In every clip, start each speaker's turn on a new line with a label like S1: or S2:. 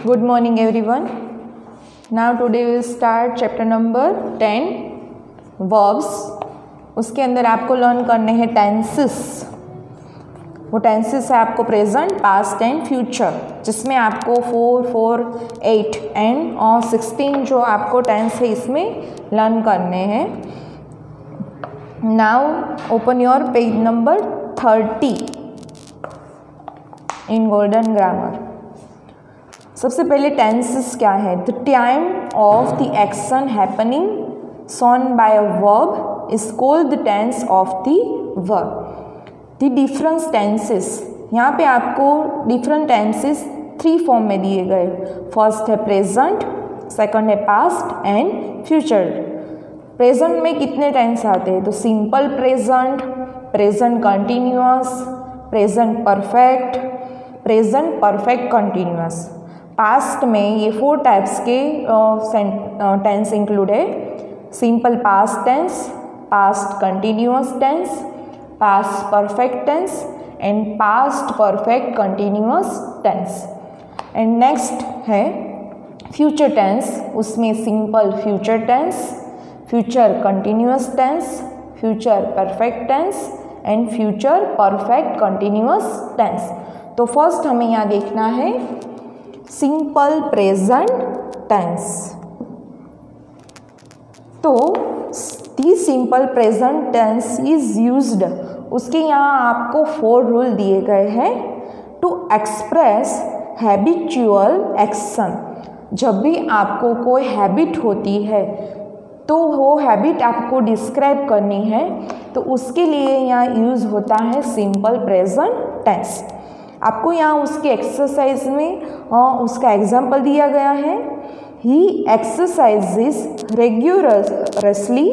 S1: Good morning everyone. Now today we will start chapter number 10 verbs. उसके अंदर आपको learn करने हैं टेंसेस. वो टेंसेस है आपको प्रेजेंट, पास्ट एंड फ्यूचर, जिसमें आपको 4, 4, 8 एंड 16 जो आपको टेंस है इसमें लर्न करने हैं. Now open your page number 30 in golden grammar. सबसे पहले टेंसेस क्या है? The time of the action happening shown by a verb is called the tense of the verb. The difference tenses, यहाँ पे आपको डिफरेंट टेंसेस 3 फॉर्म में दिए गए. फर्स्ट है प्रेजेंट, सेकंड है पास्ट एंड फ्यूचर. प्रेजेंट में कितने टेंस आते हैं? तो simple present, present continuous, present perfect, present perfect continuous. Past में ये 4 टाइप्स के टेंस इंक्लूड है. Simple past tense, past continuous tense, past perfect tense and past perfect continuous tense. And next है फ्यूचर टेंस. उसमें simple future tense, future continuous tense, future perfect tense and future perfect continuous tense. तो first हमें यहाँ देखना है simple present tense. तो the simple present tense is used, उसके यहाँ आपको 4 रूल दिए गए हैं टू एक्सप्रेस हैबिचुअल एक्शन. जब भी आपको कोई हैबिट होती है तो वो हैबिट आपको डिस्क्राइब करनी है, तो उसके लिए यहाँ यूज़ होता है सिंपल प्रेजेंट टेंस. आपको यहाँ उसके एक्सरसाइज में उसका एग्जाम्पल दिया गया है. ही एक्सरसाइजेस रेगुलरली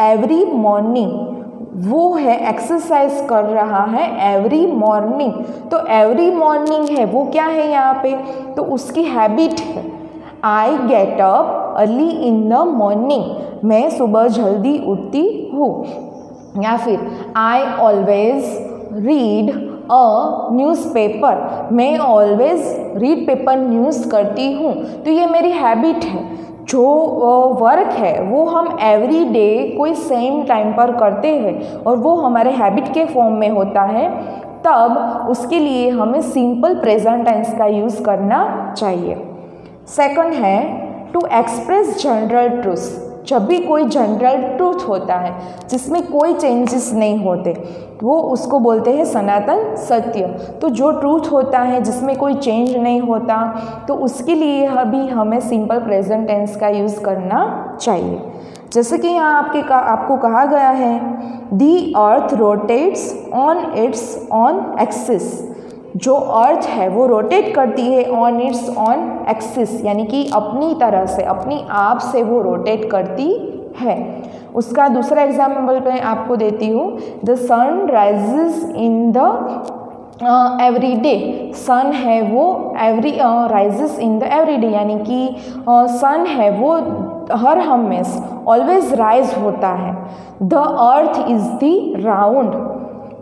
S1: एवरी मॉर्निंग. वो है एक्सरसाइज कर रहा है एवरी मॉर्निंग. तो एवरी मॉर्निंग है वो क्या है यहाँ पे? तो उसकी हैबिट है. I get up early in the morning, मैं सुबह जल्दी उठती हूँ. या फिर I always read a newspaper, मैं ऑलवेज रीड पेपर न्यूज़ करती हूँ. तो ये मेरी हैबिट है. जो वर्क है वो हम एवरी डे कोई सेम टाइम पर करते हैं और वो हमारे हैबिट के फॉर्म में होता है, तब उसके लिए हमें सिंपल प्रेजेंट टेंस का यूज़ करना चाहिए. सेकंड है टू एक्सप्रेस जनरल ट्रूथ. जब भी कोई जनरल ट्रूथ होता है जिसमें कोई चेंजेस नहीं होते, वो उसको बोलते हैं सनातन सत्य. तो जो ट्रूथ होता है जिसमें कोई चेंज नहीं होता, तो उसके लिए अभी हमें सिंपल प्रेजेंट टेंस का यूज़ करना चाहिए. जैसे कि यहाँ आपको कहा गया है the earth rotates on its on axis. जो अर्थ है वो रोटेट करती है ऑन इट्स ऑन एक्सिस, यानी कि अपनी तरह से, अपनी आप से वो रोटेट करती है. उसका दूसरा एग्जाम्पल मैं आपको देती हूँ. The sun rises in the every day. Sun है वो rises in the every day, यानी कि सन है वो हर हमेशा ऑलवेज राइज होता है. The earth is the round,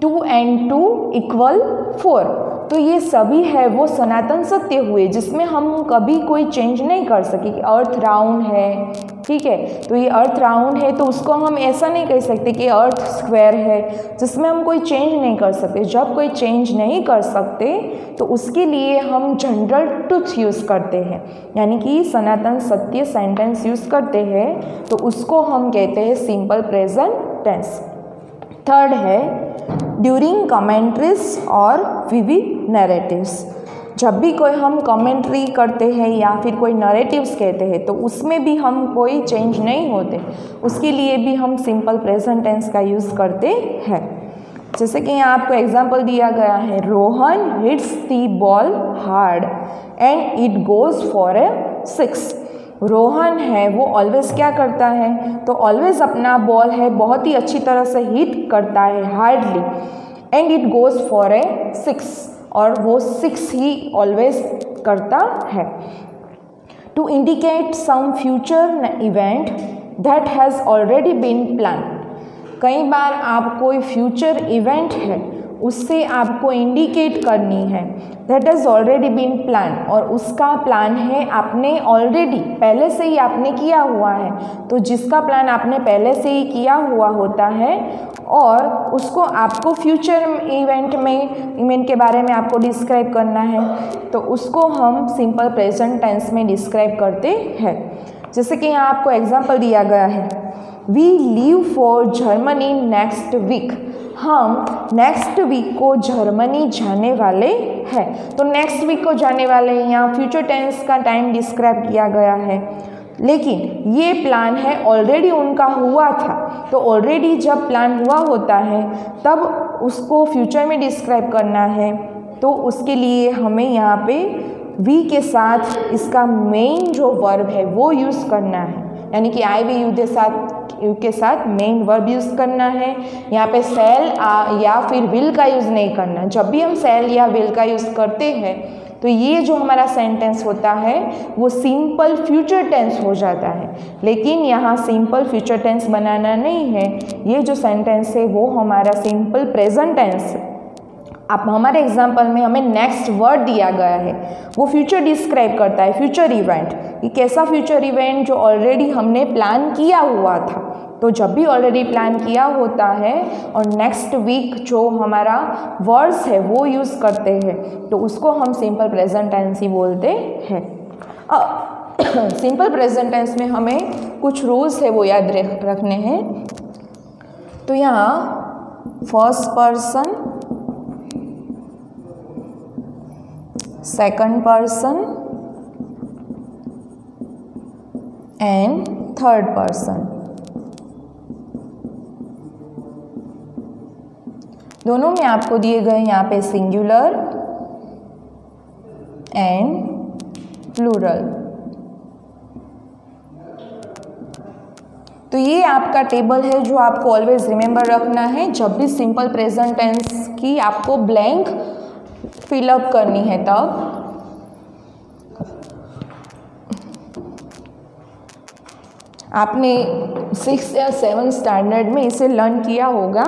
S1: 2 and 2 = 4. तो ये सभी है वो सनातन सत्य हुए जिसमें हम कभी कोई चेंज नहीं कर सके. अर्थ राउंड है, ठीक है, तो ये अर्थ राउंड है तो उसको हम ऐसा नहीं कह सकते कि अर्थ स्क्वायर है, जिसमें हम कोई चेंज नहीं कर सकते. जब कोई चेंज नहीं कर सकते तो उसके लिए हम जनरल ट्रूथ यूज़ करते हैं, यानी कि सनातन सत्य सेंटेंस यूज़ करते हैं, तो उसको हम कहते हैं सिंपल प्रेजेंट टेंस. थर्ड है ड्यूरिंग कमेंट्रीज और विविड नैरेटिव्स. जब भी कोई हम कमेंट्री करते हैं या फिर कोई नैरेटिव्स कहते हैं, तो उसमें भी हम कोई चेंज नहीं होते, उसके लिए भी हम सिंपल प्रेजेंट टेंस का यूज़ करते हैं. जैसे कि यहाँ आपको एग्जांपल दिया गया है Rohan hits the ball hard and it goes for a 6. Rohan है वो ऑलवेज क्या करता है? तो ऑलवेज अपना बॉल है बहुत ही अच्छी तरह से हिट करता है hardly, and it goes for a 6, और वो 6 ही ऑलवेज करता है. To indicate some future event that has already been plan. कई बार आप कोई फ्यूचर इवेंट है उससे आपको इंडिकेट करनी है, that has already been plan, और उसका प्लान है आपने ऑलरेडी पहले से ही आपने किया हुआ है। तो जिसका प्लान आपने पहले से ही किया हुआ होता है और उसको आपको फ्यूचर इवेंट के बारे में आपको डिस्क्राइब करना है, तो उसको हम सिंपल प्रेजेंट टेंस में डिस्क्राइब करते हैं। जैसे कि यहाँ आपको एग्जाम्पल दिया गया है, we leave for Germany next week, हम नेक्स्ट वीक को जर्मनी जाने वाले हैं। तो नेक्स्ट वीक को जाने वाले हैं, यहाँ फ्यूचर टेंस का टाइम डिस्क्राइब किया गया है, लेकिन ये प्लान है ऑलरेडी उनका हुआ था। तो ऑलरेडी जब प्लान हुआ होता है तब उसको फ्यूचर में डिस्क्राइब करना है, तो उसके लिए हमें यहाँ पे वी के साथ इसका मेन जो वर्ब है वो यूज़ करना है, यानी कि आई वी यू के साथ मेन वर्ब यूज़ करना है। यहाँ पे सेल या फिर विल का यूज़ नहीं करना। जब भी हम सेल या विल का यूज़ करते हैं तो ये जो हमारा सेंटेंस होता है वो सिंपल फ्यूचर टेंस हो जाता है, लेकिन यहाँ सिंपल फ्यूचर टेंस बनाना नहीं है, ये जो सेंटेंस है वो हमारा सिंपल प्रेजेंट टेंस है। अब हमारे एग्जाम्पल में हमें नेक्स्ट वर्ड दिया गया है, वो फ्यूचर डिस्क्राइब करता है, फ्यूचर इवेंट। ये कैसा फ्यूचर इवेंट? जो ऑलरेडी हमने प्लान किया हुआ था। तो जब भी ऑलरेडी प्लान किया होता है और नेक्स्ट वीक जो हमारा वर्ड्स है वो यूज़ करते हैं, तो उसको हम सिंपल प्रेजेंट टेंस ही बोलते हैं। सिंपल प्रेजेंट टेंस में हमें कुछ रूल्स है वो याद रखने हैं। तो यहाँ first person, second person and third person, दोनों में आपको दिए गए यहाँ पे सिंगुलर एंड प्लूरल। तो ये आपका टेबल है जो आपको ऑलवेज रिमेंबर रखना है जब भी सिंपल प्रेजेंट टेंस की आपको ब्लैंक फिलअप करनी है। तब आपने 6 या 7 स्टैंडर्ड में इसे लर्न किया होगा,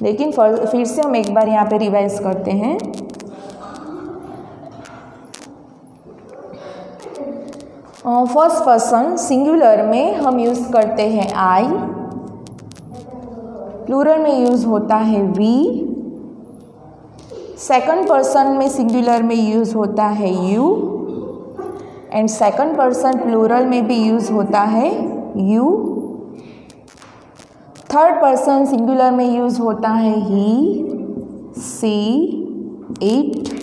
S1: लेकिन फिर से हम एक बार यहाँ पे रिवाइज करते हैं। फर्स्ट पर्सन सिंगुलर में हम यूज़ करते हैं आई, प्लूरल में यूज़ होता है वी, सेकंड पर्सन में सिंगुलर में यूज़ होता है you, and second person plural में भी यूज़ होता है यू, थर्ड पर्सन सिंगुलर में यूज़ होता है he, she, it,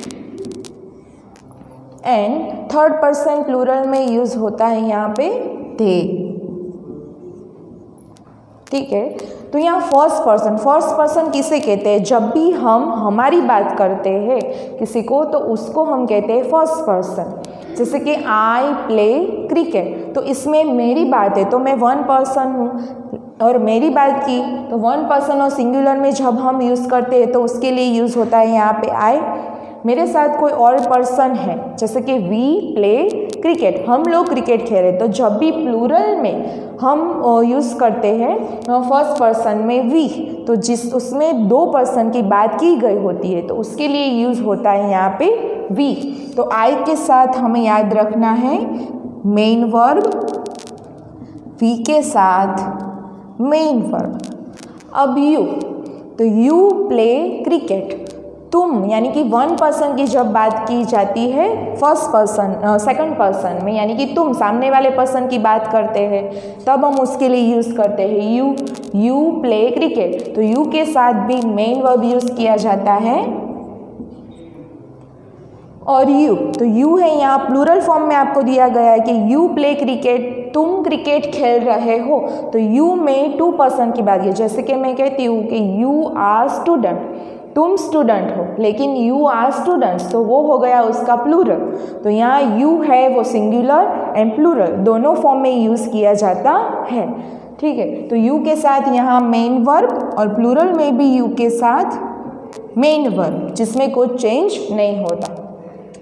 S1: and third person plural में यूज़ होता है यहाँ पे दे। ठीक है, तो यहाँ फर्स्ट पर्सन किसे कहते हैं? जब भी हम हमारी बात करते हैं किसी को तो उसको हम कहते हैं फर्स्ट पर्सन। जैसे कि आई प्ले क्रिकेट, तो इसमें मेरी बात है तो मैं वन पर्सन हूँ, और मेरी बात की तो वन पर्सन और सिंगुलर में जब हम यूज़ करते हैं तो उसके लिए यूज़ होता है यहाँ पे आई। मेरे साथ कोई और पर्सन है, जैसे कि वी प्ले क्रिकेट, हम लोग क्रिकेट खेल रहे, तो जब भी प्लूरल में हम यूज़ करते हैं फर्स्ट पर्सन में वी, तो उसमें 2 पर्सन की बात की गई होती है तो उसके लिए यूज़ होता है यहाँ पे वी। तो आई के साथ हमें याद रखना है मेन वर्ब, वी के साथ मेन वर्ब। अब यू, तो यू प्ले क्रिकेट, तुम यानी कि वन पर्सन की जब बात की जाती है फर्स्ट पर्सन सेकंड पर्सन में, यानी कि तुम सामने वाले पर्सन की बात करते हैं, तब हम उसके लिए यूज़ करते हैं यू प्ले क्रिकेट। तो यू के साथ भी मेन वर्ब यूज़ किया जाता है। और यू, तो यू है यहाँ प्लूरल फॉर्म में आपको दिया गया है कि यू प्ले क्रिकेट, तुम क्रिकेट खेल रहे हो, तो यू में 2 पर्सन की बात है। जैसे कि मैं कहती हूँ कि यू आर स्टूडेंट, तुम स्टूडेंट हो, लेकिन यू आर स्टूडेंट्स, तो वो हो गया उसका प्लूरल। तो यहाँ यू है वो सिंगुलर एंड प्लूरल दोनों फॉर्म में यूज़ किया जाता है। ठीक है, तो यू के साथ यहाँ मेन वर्ब और प्लूरल में भी यू के साथ मेन वर्ब, जिसमें कोई चेंज नहीं होता।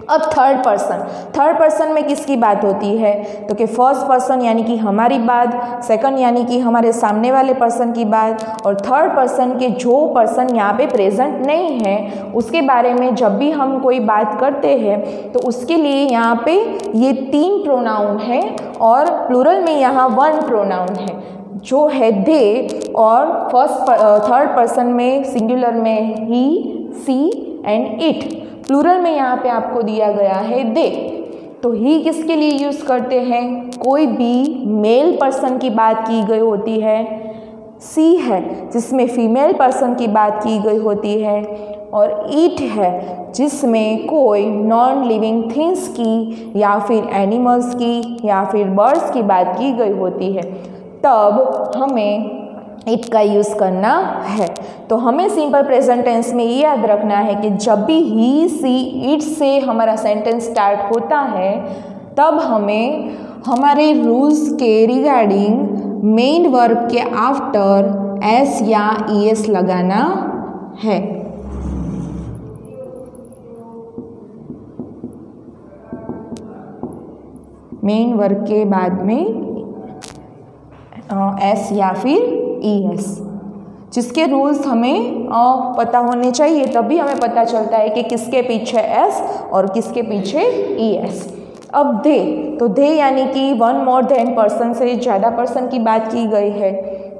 S1: अब थर्ड पर्सन में किसकी बात होती है? तो कि फर्स्ट पर्सन यानी कि हमारी बात, सेकंड यानी कि हमारे सामने वाले पर्सन की बात, और थर्ड पर्सन के जो पर्सन यहाँ पे प्रेजेंट नहीं है उसके बारे में जब भी हम कोई बात करते हैं तो उसके लिए यहाँ पे ये 3 प्रोनाउन है और प्लूरल में यहाँ 1 प्रोनाउन है जो है दे, और थर्ड पर्सन में सिंगुलर में ही, सी एंड इट। प्लूरल में यहाँ पे आपको दिया गया है दे। तो ही किसके लिए यूज़ करते हैं? कोई भी मेल पर्सन की बात की गई होती है। सी है जिसमें फीमेल पर्सन की बात की गई होती है, और ईट है जिसमें कोई नॉन लिविंग थिंग्स की या फिर एनिमल्स की या फिर बर्ड्स की बात की गई होती है, तब हमें इट का यूज़ करना है। तो हमें सिंपल प्रेजेंट टेंस में ये याद रखना है कि जब भी ही, सी, इट से हमारा सेंटेंस स्टार्ट होता है तब हमें हमारे रूल्स के रिगार्डिंग मेन वर्ब के आफ्टर एस या ईएस लगाना है। मेन वर्ब के बाद में एस या फिर ईएस, जिसके रूल्स हमें पता होने चाहिए, तभी हमें पता चलता है कि किसके पीछे एस और किसके पीछे ईएस। अब दे, तो दे यानी कि 1 मोर देन पर्सन से ज़्यादा पर्सन की बात की गई है,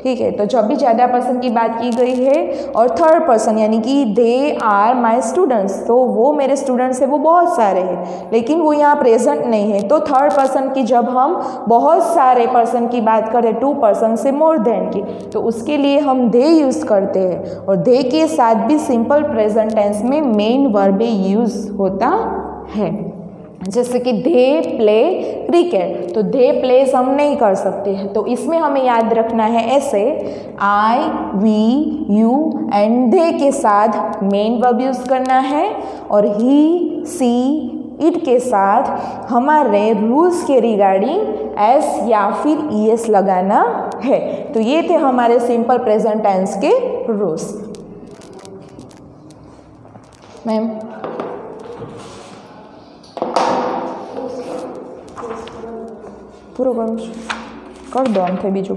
S1: ठीक है। तो जब भी ज़्यादा पर्सन की बात की गई है और थर्ड पर्सन यानी कि दे आर माई स्टूडेंट्स, तो वो मेरे स्टूडेंट्स हैं, वो बहुत सारे हैं लेकिन वो यहाँ प्रेजेंट नहीं है। तो थर्ड पर्सन की जब हम बहुत सारे पर्सन की बात करें, 2 पर्सन से मोर देन की, तो उसके लिए हम दे यूज़ करते हैं, और दे के साथ भी सिंपल प्रेजेंट टेंस में मेन वर्ब यूज़ होता है। जैसे कि दे प्ले क्रिकेट, तो दे प्लेस हम नहीं कर सकते हैं, तो इसमें हमें याद रखना है ऐसे आई, वी, यू एंड दे के साथ मेन वर्ब यूज़ करना है, और ही, सी, इट के साथ हमारे रूल्स के रिगार्डिंग एस या फिर ईएस लगाना है। तो ये थे हमारे सिंपल प्रेजेंट टेंस के रूल्स। मैम પૂરો કરું છું, કરી દો આમ થઈ બીજું।